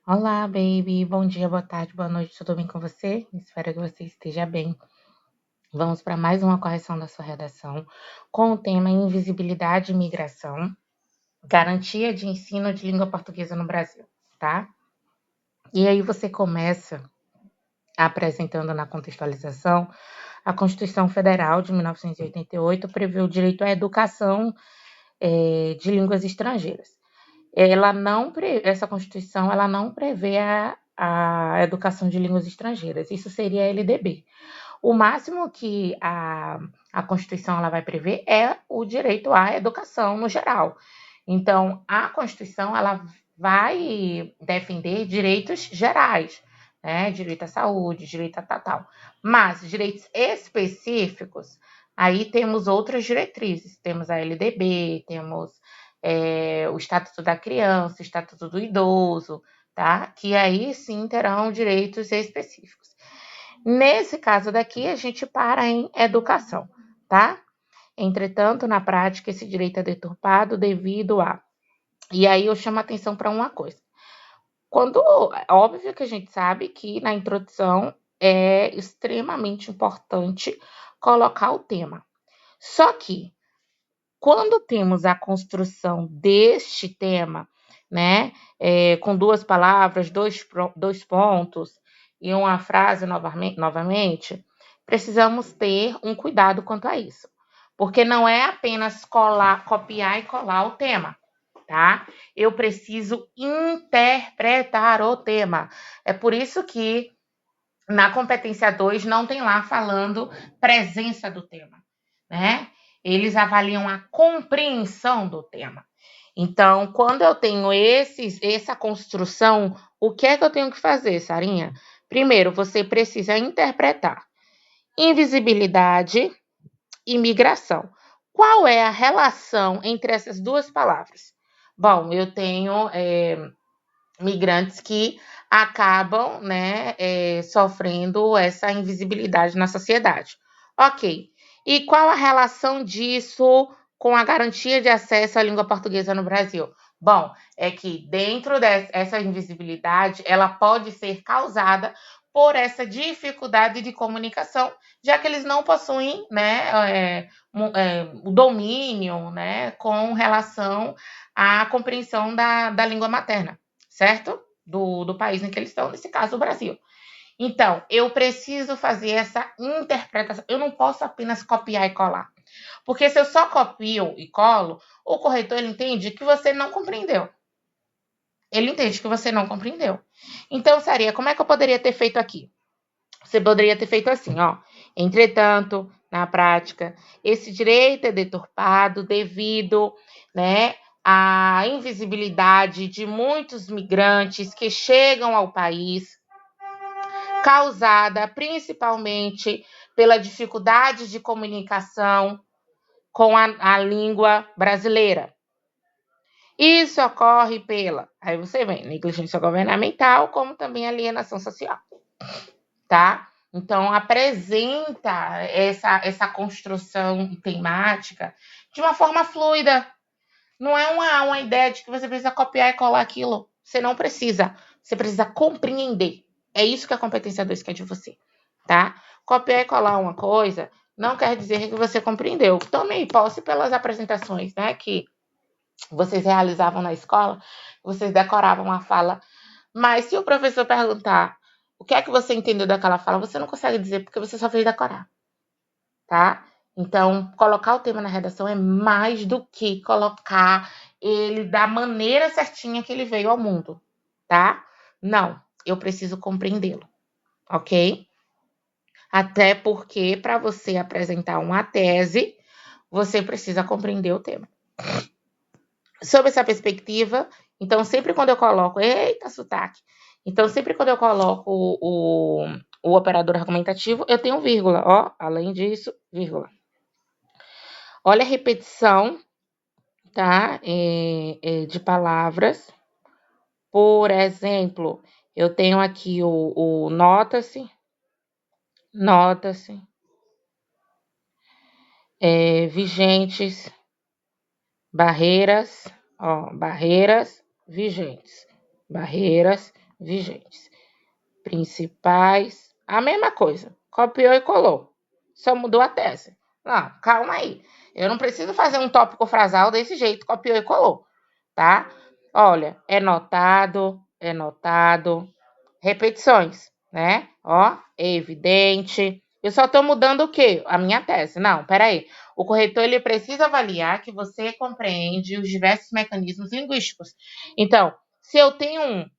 Olá, baby. Bom dia, boa tarde, boa noite. Tudo bem com você? Espero que você esteja bem. Vamos para mais uma correção da sua redação com o tema Invisibilidade e Migração, Garantia de Ensino de Língua Portuguesa no Brasil, tá? E aí você começa apresentando na contextualização a Constituição Federal de 1988 prevê o direito à educação de línguas estrangeiras. Essa Constituição ela não prevê a educação de línguas estrangeiras. Isso seria a LDB. O máximo que a Constituição ela vai prever é o direito à educação no geral. Então, a Constituição ela vai defender direitos gerais, né? Direito à saúde, direito a tal. Mas direitos específicos, aí temos outras diretrizes. Temos a LDB, temos o Estatuto da Criança, o Estatuto do Idoso, tá? Que aí sim terão direitos específicos. Nesse caso daqui, a gente para em educação, tá? Entretanto, na prática, esse direito é deturpado devido a. E aí eu chamo a atenção para uma coisa. Óbvio que a gente sabe que na introdução é extremamente importante colocar o tema. Só que, quando temos a construção deste tema, né, com duas palavras, dois pontos e uma frase novamente, precisamos ter um cuidado quanto a isso. Porque não é apenas copiar e colar o tema, tá? Eu preciso interpretar o tema. É por isso que na competência 2 não tem lá falando presença do tema, né? Eles avaliam a compreensão do tema. Então, quando eu tenho essa construção, o que é que eu tenho que fazer, Sarinha? Primeiro, você precisa interpretar invisibilidade e migração. Qual é a relação entre essas duas palavras? Bom, eu tenho migrantes que acabam, né, sofrendo essa invisibilidade na sociedade. Ok. E qual a relação disso com a garantia de acesso à língua portuguesa no Brasil? Bom, é que dentro dessa invisibilidade, ela pode ser causada por essa dificuldade de comunicação, já que eles não possuem, né, o domínio, né, com relação à compreensão da língua materna, certo? Do país em que eles estão, nesse caso, o Brasil. Então, eu preciso fazer essa interpretação. Eu não posso apenas copiar e colar. Porque se eu só copio e colo, o corretor ele entende que você não compreendeu. Ele entende que você não compreendeu. Então, Saria, como é que eu poderia ter feito aqui? Você poderia ter feito assim, ó. Entretanto, na prática, esse direito é deturpado devido, né, à invisibilidade de muitos migrantes que chegam ao país, causada principalmente pela dificuldade de comunicação com a língua brasileira. Isso ocorre pela, aí você vem, negligência governamental, como também alienação social, tá? Então, apresenta essa construção temática de uma forma fluida. Não é uma ideia de que você precisa copiar e colar aquilo. Você não precisa. Você precisa compreender. É isso que a competência 2 quer de você, tá? Copiar e colar uma coisa não quer dizer que você compreendeu. Tomei posse pelas apresentações, né, que vocês realizavam na escola, vocês decoravam a fala, mas se o professor perguntar o que é que você entendeu daquela fala, você não consegue dizer porque você só fez decorar, tá? Então, colocar o tema na redação é mais do que colocar ele da maneira certinha que ele veio ao mundo, tá? Não, eu preciso compreendê-lo, ok? Até porque, para você apresentar uma tese, você precisa compreender o tema. Sob essa perspectiva, então, sempre quando eu coloco. Eita, sotaque! Então, sempre quando eu coloco o operador argumentativo, eu tenho vírgula, ó. Além disso, vírgula. Olha a repetição, tá? De palavras. Por exemplo, eu tenho aqui o nota-se, vigentes, barreiras, ó, barreiras vigentes, barreiras vigentes. Principais, a mesma coisa. Copiou e colou. Só mudou a tese. Não, calma aí. Eu não preciso fazer um tópico frasal desse jeito, copiou e colou, tá? Olha, é notado. Repetições, né? Ó, é evidente. Eu só estou mudando o quê? A minha tese. Não, peraí. O corretor ele precisa avaliar que você compreende os diversos mecanismos linguísticos. Então, se eu tenho um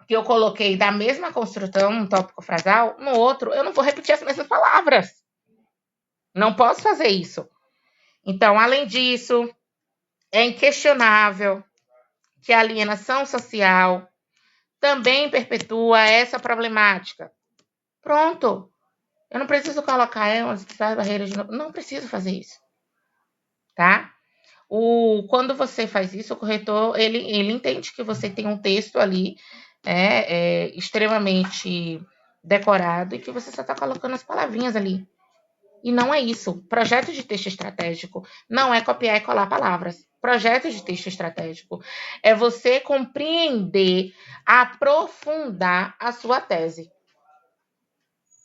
que eu coloquei da mesma construção, um tópico frasal, no outro eu não vou repetir as mesmas palavras. Não posso fazer isso. Então, além disso, é inquestionável que a alienação social também perpetua essa problemática. Pronto. Eu não preciso colocar as barreiras de novo. Não preciso fazer isso, tá? Quando você faz isso, o corretor ele entende que você tem um texto ali extremamente decorado e que você só está colocando as palavrinhas ali. E não é isso. Projeto de texto estratégico não é copiar e colar palavras. Projeto de texto estratégico é você compreender, aprofundar a sua tese,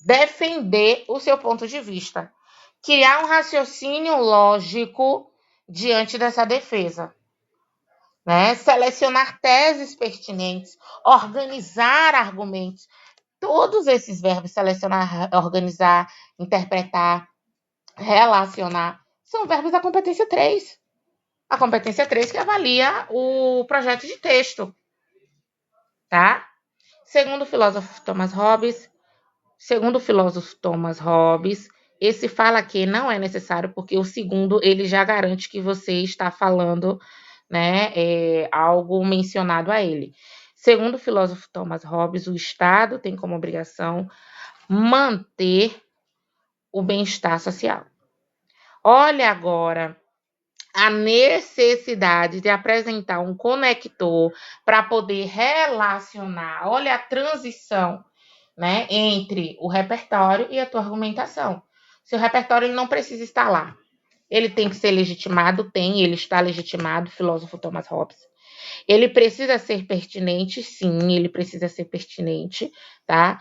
defender o seu ponto de vista, criar um raciocínio lógico diante dessa defesa, né? Selecionar teses pertinentes, organizar argumentos. Todos esses verbos, selecionar, organizar, interpretar, relacionar, são verbos da competência 3. A competência 3 que avalia o projeto de texto, tá? Segundo o filósofo Thomas Hobbes, esse fala que não é necessário, porque o segundo ele já garante que você está falando, né, algo mencionado a ele. Segundo o filósofo Thomas Hobbes, o Estado tem como obrigação manter o bem-estar social. Olha agora a necessidade de apresentar um conector para poder relacionar. Olha a transição, né, entre o repertório e a tua argumentação. Seu repertório ele não precisa estar lá. Ele tem que ser legitimado, ele está legitimado, filósofo Thomas Hobbes. Ele precisa ser pertinente, sim, ele precisa ser pertinente, tá?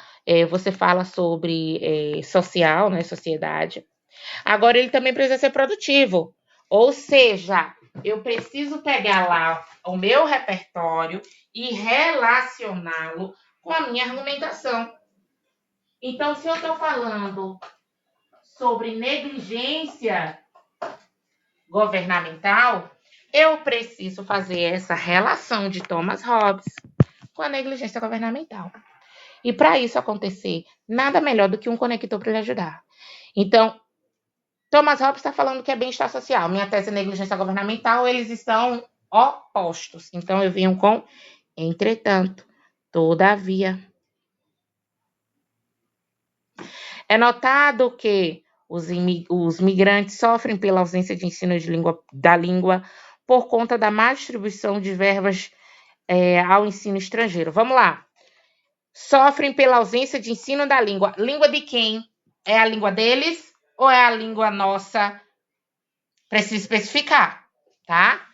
Você fala sobre social, né, sociedade. Agora, ele também precisa ser produtivo. Ou seja, eu preciso pegar lá o meu repertório e relacioná-lo com a minha argumentação. Então, se eu estou falando sobre negligência governamental, eu preciso fazer essa relação de Thomas Hobbes com a negligência governamental. E para isso acontecer, nada melhor do que um conector para lhe ajudar. Então, Thomas Hobbes está falando que é bem-estar social. Minha tese é negligência governamental, eles estão opostos. Então, eu venho com entretanto, todavia. É notado que os migrantes sofrem pela ausência de ensino da língua por conta da má distribuição de verbas ao ensino estrangeiro. Vamos lá. Sofrem pela ausência de ensino da língua. Língua de quem? É a língua deles ou é a língua nossa? Precisa especificar, tá?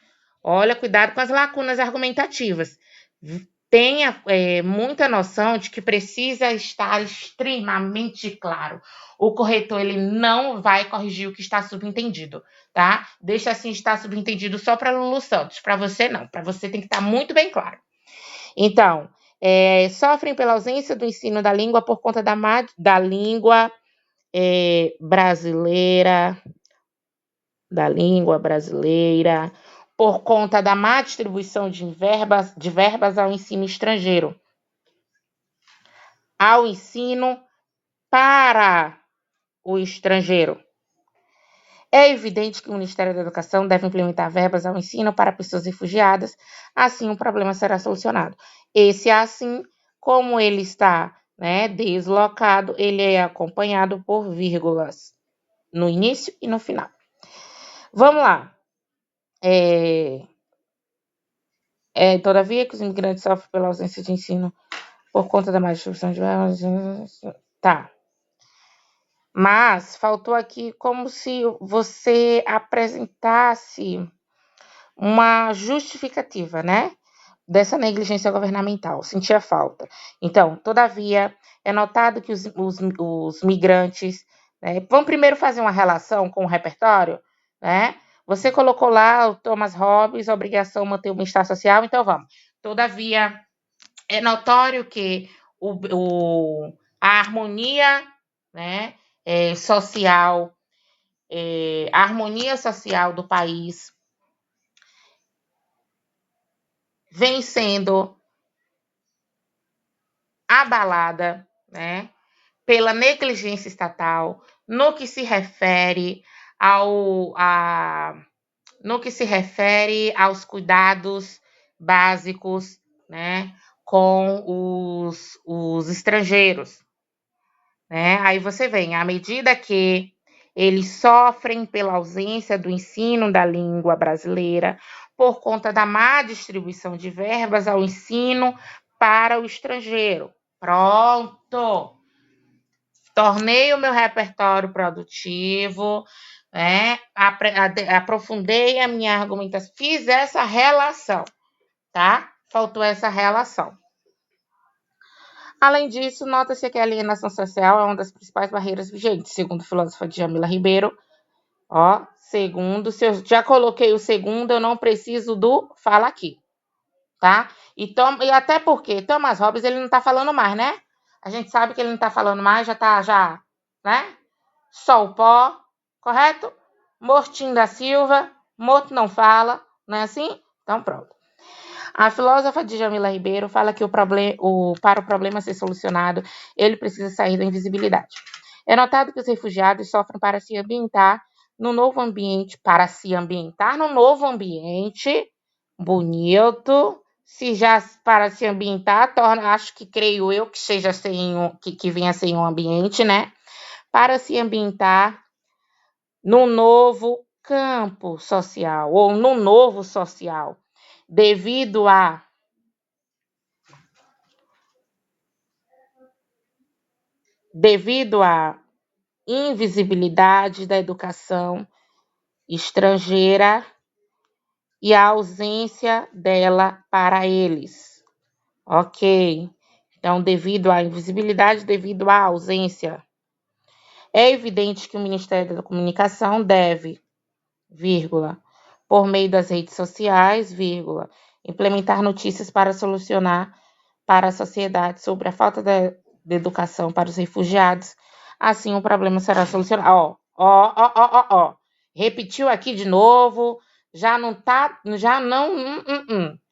Olha, cuidado com as lacunas argumentativas. Tenha muita noção de que precisa estar extremamente claro. O corretor ele não vai corrigir o que está subentendido, tá? Deixa assim estar subentendido só para Lulu Santos. Para você, não. Para você tem que estar muito bem claro. Então, sofrem pela ausência do ensino da língua por conta da língua brasileira, por conta da má distribuição de verbas ao ensino estrangeiro, ao ensino para o estrangeiro. É evidente que o Ministério da Educação deve implementar verbas ao ensino para pessoas refugiadas, assim o problema será solucionado. Esse assim, como ele está deslocado, ele é acompanhado por vírgulas no início e no final. Vamos lá. Todavia que os imigrantes sofrem pela ausência de ensino por conta da má distribuição de verbas. Tá. Mas faltou aqui como se você apresentasse uma justificativa, né? dessa negligência governamental, sentia falta. Então, todavia, é notado que os migrantes, né, vamos primeiro fazer uma relação com o repertório, né? Você colocou lá o Thomas Hobbes, a obrigação de manter o bem-estar social, então vamos. Todavia, é notório que a harmonia, né, social, a harmonia social do país vem sendo abalada, né, pela negligência estatal no que se refere no que se refere aos cuidados básicos, né, com os estrangeiros, né? Aí você vem, à medida que eles sofrem pela ausência do ensino da língua brasileira, por conta da má distribuição de verbas ao ensino para o estrangeiro. Pronto! Tornei o meu repertório produtivo, né? Aprofundei a minha argumentação, fiz essa relação, tá? Faltou essa relação. Além disso, nota-se que a alienação social é uma das principais barreiras vigentes, segundo a filósofa Djamila Ribeiro. Ó, segundo, se eu já coloquei o segundo, eu não preciso do fala aqui, tá? E até porque Thomas Hobbes, ele não tá falando mais, né? A gente sabe que ele não tá falando mais, né? Só o pó, correto? Mortinho da Silva, morto não fala, não é assim? Então, pronto. A filósofa Djamila Ribeiro fala que para o problema ser solucionado, ele precisa sair da invisibilidade. É notado que os refugiados sofrem para se ambientar no novo ambiente, bonito, se já para se ambientar, creio eu que seja que venha sem um ambiente, né? Para se ambientar no novo campo social ou no novo social, devido à invisibilidade da educação estrangeira e a ausência dela para eles. Ok? Então, devido à invisibilidade, devido à ausência, é evidente que o Ministério da Comunicação deve, por meio das redes sociais, implementar notícias para solucionar para a sociedade sobre a falta de educação para os refugiados. Assim, o problema será solucionado. Ó. Repetiu aqui de novo. Já não tá. Já não.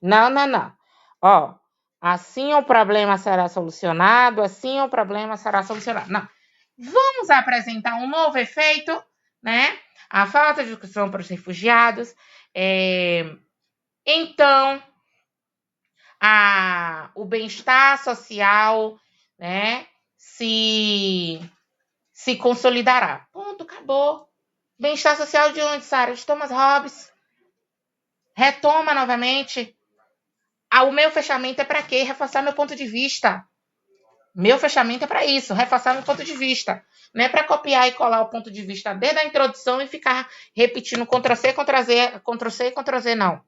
Não. Ó. Assim o problema será solucionado. Assim o problema será solucionado. Não. Vamos apresentar um novo efeito, né? A falta de educação para os refugiados. Então, o bem-estar social, né, se consolidará. Ponto, acabou. Bem-estar social de onde, Sara? De Thomas Hobbes. Retoma novamente. O meu fechamento é para quê? Reforçar meu ponto de vista. Meu fechamento é para isso, reforçar meu ponto de vista. Não é para copiar e colar o ponto de vista desde a introdução e ficar repetindo Ctrl+C, Ctrl+Z, Ctrl+C, Ctrl+Z, não.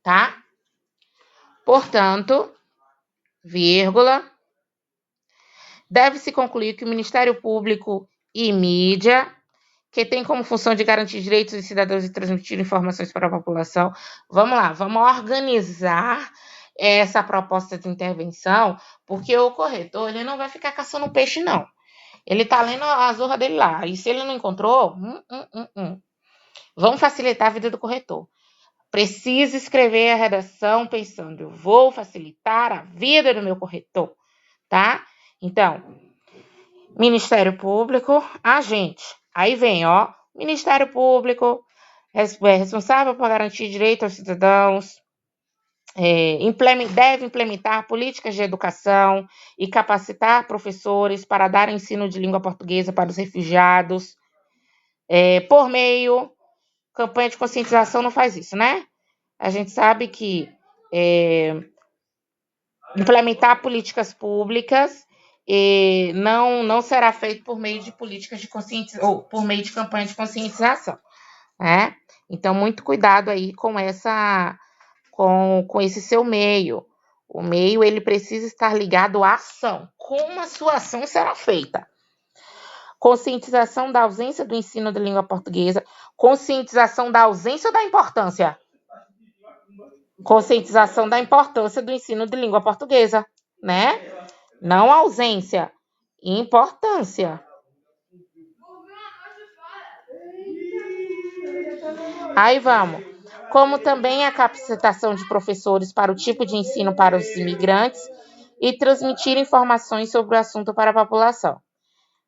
Tá? Portanto, deve-se concluir que o Ministério Público e mídia, que tem como função de garantir direitos dos cidadãos e transmitir informações para a população. Vamos lá, vamos organizar essa proposta de intervenção, porque o corretor ele não vai ficar caçando peixe, não. Ele está lendo a zorra dele lá, e se ele não encontrou, vamos facilitar a vida do corretor. Precisa escrever a redação pensando, eu vou facilitar a vida do meu corretor, tá? Então, Ministério Público, agente. Aí vem, ó, Ministério Público, responsável por garantir direito aos cidadãos, deve implementar políticas de educação e capacitar professores para dar ensino de língua portuguesa para os refugiados, por meio, campanha de conscientização não faz isso, né? A gente sabe que implementar políticas públicas não será feito por meio de políticas de conscientização ou por meio de campanha de conscientização, né? Então, muito cuidado aí com com esse seu meio. O meio, ele precisa estar ligado à ação. Como a sua ação será feita? Conscientização da ausência do ensino de língua portuguesa, conscientização da ausência ou da importância? Conscientização da importância do ensino de língua portuguesa, né? Não ausência, importância. Aí vamos. Como também a capacitação de professores para o tipo de ensino para os imigrantes e transmitir informações sobre o assunto para a população.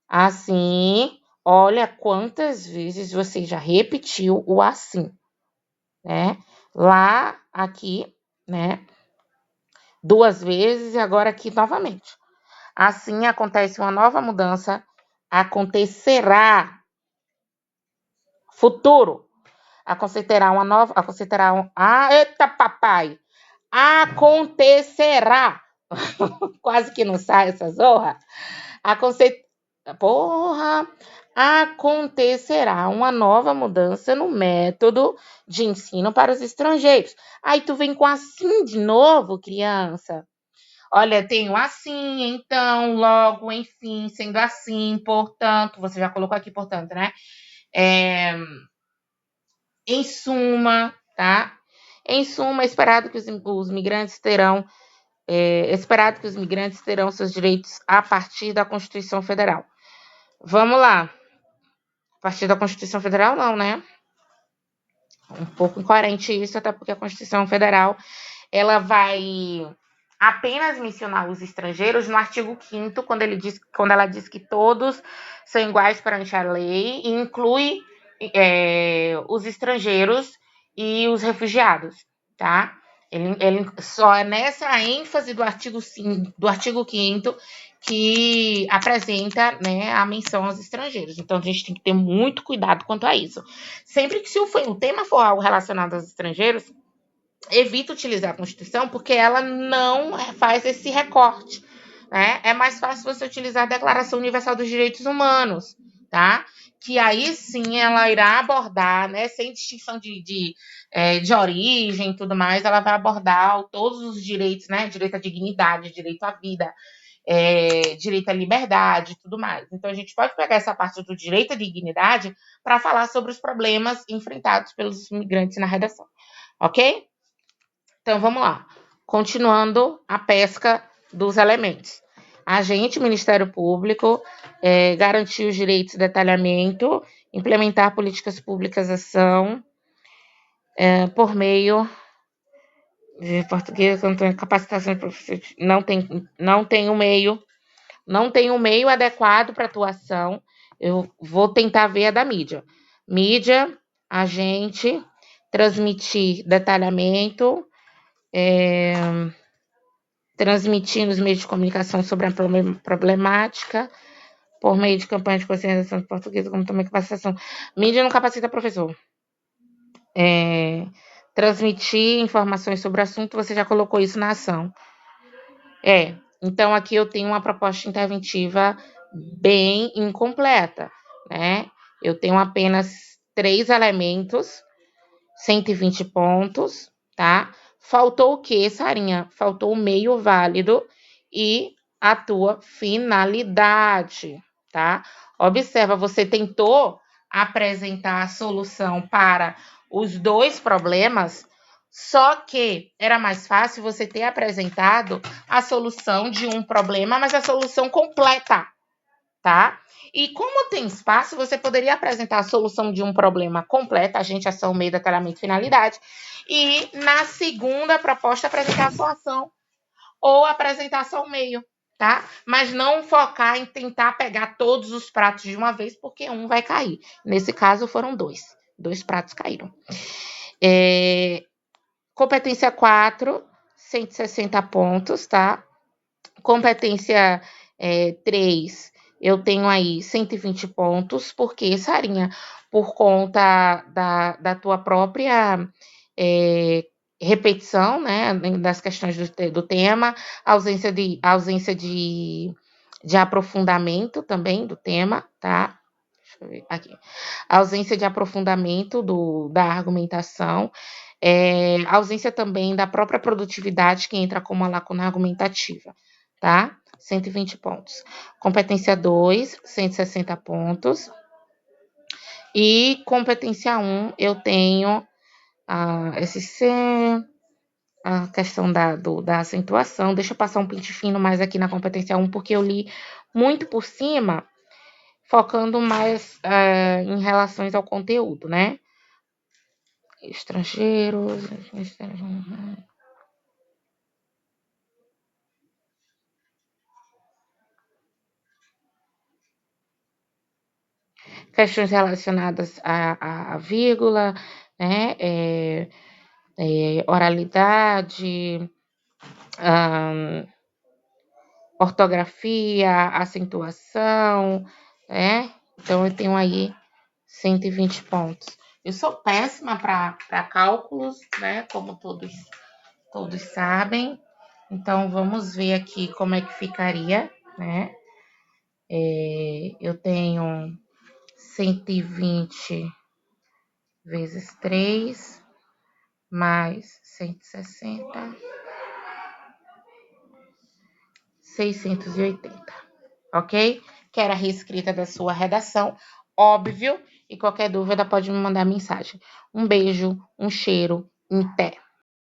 Assim, olha quantas vezes você já repetiu o assim, né? Lá, aqui, né? 2 vezes e agora aqui novamente. Assim acontece uma nova mudança, acontecerá futuro, acontecerá uma nova, eita papai, acontecerá, quase que não sai essa zorra, acontecerá uma nova mudança no método de ensino para os estrangeiros. Aí tu vem com assim de novo, criança. Olha, tenho assim, então, logo, enfim, sendo assim, portanto, você já colocou aqui, portanto, né? Em suma, tá? Em suma, é esperado que os migrantes terão seus direitos a partir da Constituição Federal. Vamos lá. A partir da Constituição Federal, não, né? Um pouco incoerente isso, até porque a Constituição Federal ela vai apenas mencionar os estrangeiros no artigo 5º, quando ela diz que todos são iguais perante a lei e inclui os estrangeiros e os refugiados, tá? Ele só é nessa ênfase do artigo 5º que apresenta, né, a menção aos estrangeiros. Então, a gente tem que ter muito cuidado quanto a isso. Sempre que o tema for algo relacionado aos estrangeiros, evita utilizar a Constituição porque ela não faz esse recorte, né? É mais fácil você utilizar a Declaração Universal dos Direitos Humanos, tá? Que aí sim ela irá abordar, né? Sem distinção de origem e tudo mais, ela vai abordar todos os direitos, né? Direito à dignidade, direito à vida, direito à liberdade e tudo mais. Então, a gente pode pegar essa parte do direito à dignidade para falar sobre os problemas enfrentados pelos imigrantes na redação, ok? Então, vamos lá. Continuando a pesca dos elementos. Agente, Ministério Público, garantir os direitos de detalhamento, implementar políticas públicas, ação, por meio de português, não tem capacitação de professor, não tem um meio adequado para atuação. Eu vou tentar ver a da mídia. Mídia, agente, transmitir detalhamento, transmitindo os meios de comunicação sobre a problemática, por meio de campanha de conscientização de português, como também capacitação. Mídia não capacita professor. Transmitir informações sobre o assunto, você já colocou isso na ação. Então aqui eu tenho uma proposta interventiva bem incompleta, né? Eu tenho apenas 3 elementos, 120 pontos, tá? Faltou o quê, Sarinha? Faltou o meio válido e a tua finalidade, tá? Observa, você tentou apresentar a solução para os 2 problemas, só que era mais fácil você ter apresentado a solução de um problema, mas a solução completa, tá? E como tem espaço, você poderia apresentar a solução de um problema completa, agente, ação, meio, detalhamento, finalidade, e na segunda proposta apresentar a sua ação ou apresentar só o meio, tá? Mas não focar em tentar pegar todos os pratos de uma vez, porque um vai cair. Nesse caso foram 2 pratos caíram. Competência 4, 160 pontos, tá? Competência 3, eu tenho aí 120 pontos, porque, Sarinha, por conta da tua própria repetição, né, das questões do tema, ausência de aprofundamento também do tema, tá? Deixa eu ver aqui. Ausência de aprofundamento da argumentação, Ausência também da própria produtividade, que entra como uma lacuna argumentativa, tá? 120 pontos. Competência 2, 160 pontos. E competência 1, eu tenho a SC, a questão da acentuação. Deixa eu passar um pente fino mais aqui na competência 1, porque eu li muito por cima, focando mais em relações ao conteúdo, né? Estrangeiros. Questões relacionadas à vírgula, né? Oralidade, ortografia, acentuação, né? Então, eu tenho aí 120 pontos. Eu sou péssima para cálculos, né? Como todos sabem. Então, vamos ver aqui como é que ficaria, né? Eu tenho 120 vezes 3, mais 160, 680, ok? Quero a reescrita da sua redação, óbvio, e qualquer dúvida pode me mandar mensagem. Um beijo, um cheiro, em pé.